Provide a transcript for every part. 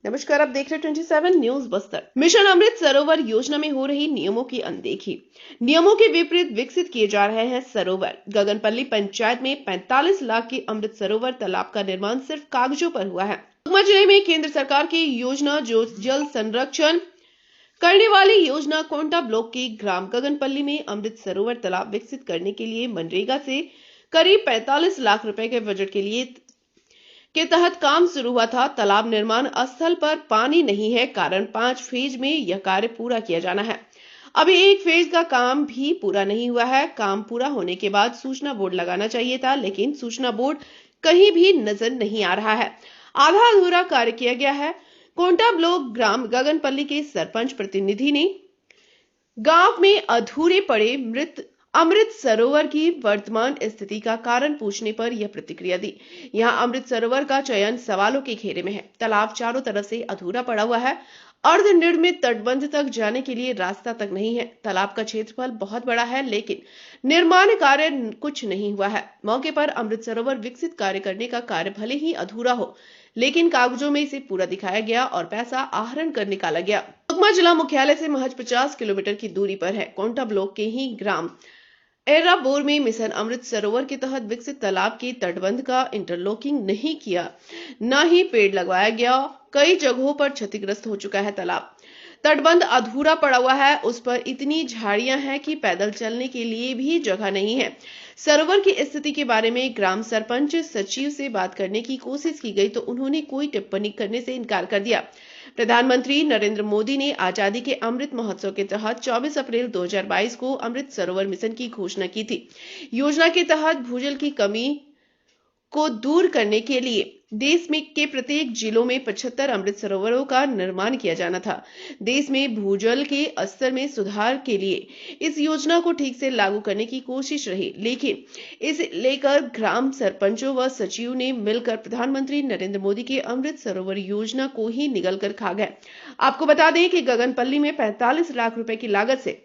नमस्कार, आप देख रहे हैं 27 न्यूज बस्तर। मिशन अमृत सरोवर योजना में हो रही नियमों की अनदेखी। नियमों के विपरीत विकसित किए जा रहे हैं सरोवर। गगनपल्ली पंचायत में 45 लाख के अमृत सरोवर तालाब का निर्माण सिर्फ कागजों पर हुआ है। सुकमा जिले में केंद्र सरकार की योजना जो जल संरक्षण करने वाली योजना कोंटा ब्लॉक के ग्राम गगनपल्ली में अमृत सरोवर तालाब विकसित करने के लिए मनरेगा से करीब 45 लाख रुपए के बजट के तहत काम शुरू हुआ था। तालाब निर्माण स्थल पर पानी नहीं है, कारण 5 फेज में यह कार्य पूरा किया जाना है। अभी एक फेज का काम भी पूरा नहीं हुआ है। काम पूरा होने के बाद सूचना बोर्ड लगाना चाहिए था, लेकिन सूचना बोर्ड कहीं भी नजर नहीं आ रहा है। आधा अधूरा कार्य किया गया है। कोंटा ब्लॉक ग्राम गगनपल्ली के सरपंच प्रतिनिधि ने गांव में अधूरे पड़े अमृत सरोवर की वर्तमान स्थिति का कारण पूछने पर यह प्रतिक्रिया दी। यहां अमृत सरोवर का चयन सवालों के घेरे में है। तालाब चारों तरफ से अधूरा पड़ा हुआ है। अर्धनिर्मित तटबंध तक जाने के लिए रास्ता तक नहीं है। तालाब का क्षेत्रफल बहुत बड़ा है, लेकिन निर्माण कार्य कुछ नहीं हुआ है। मौके पर अमृत सरोवर विकसित कार्य करने का कार्य भले ही अधूरा हो, लेकिन कागजों में इसे पूरा दिखाया गया और पैसा आहरण कर निकाला गया। सुकमा जिला मुख्यालय से महज 50 किलोमीटर की दूरी पर है। कोंटा ब्लॉक के ही ग्राम एराबोर में मिशन अमृत सरोवर के तहत विकसित तालाब के तटबंध का इंटरलॉकिंग नहीं किया, न ही पेड़ लगवाया गया। कई जगहों पर क्षतिग्रस्त हो चुका है तालाब। तटबंध अधूरा पड़ा हुआ है। उस पर इतनी झाड़ियां हैं कि पैदल चलने के लिए भी जगह नहीं है। सरोवर की स्थिति के बारे में ग्राम सरपंच सचिव से बात करने की कोशिश की गई तो उन्होंने कोई टिप्पणी करने से इनकार कर दिया। प्रधानमंत्री नरेंद्र मोदी ने आजादी के अमृत महोत्सव के तहत 24 अप्रैल 2022 को अमृत सरोवर मिशन की घोषणा की थी। योजना के तहत भूजल की कमी को दूर करने के लिए देश में के प्रत्येक जिलों में 75 अमृत सरोवरों का निर्माण किया जाना था। देश में भूजल के स्तर में सुधार के लिए इस योजना को ठीक से लागू करने की कोशिश रही, लेकिन इसे लेकर ग्राम सरपंचों व सचिव ने मिलकर प्रधानमंत्री नरेंद्र मोदी की अमृत सरोवर योजना को ही निगल कर खा गए। आपको बता दें कि गगनपल्ली में 45 लाख रुपए की लागत से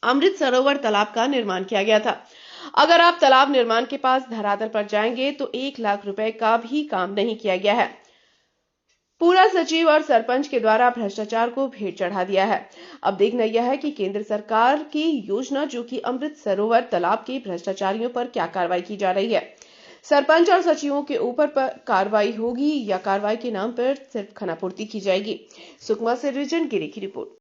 अमृत सरोवर तालाब का निर्माण किया गया था। अगर आप तालाब निर्माण के पास धरातल पर जाएंगे तो 1 लाख रुपए का भी काम नहीं किया गया है। पूरा सचिव और सरपंच के द्वारा भ्रष्टाचार को भेंट चढ़ा दिया है। अब देखना यह है कि केंद्र सरकार की योजना जो कि अमृत सरोवर तालाब के भ्रष्टाचारियों पर क्या कार्रवाई की जा रही है। सरपंच और सचिवों के ऊपर कार्रवाई होगी या कार्रवाई के नाम पर सिर्फ खानापूर्ति की जाएगी। सुकमा से रिजन गिरी की रिपोर्ट।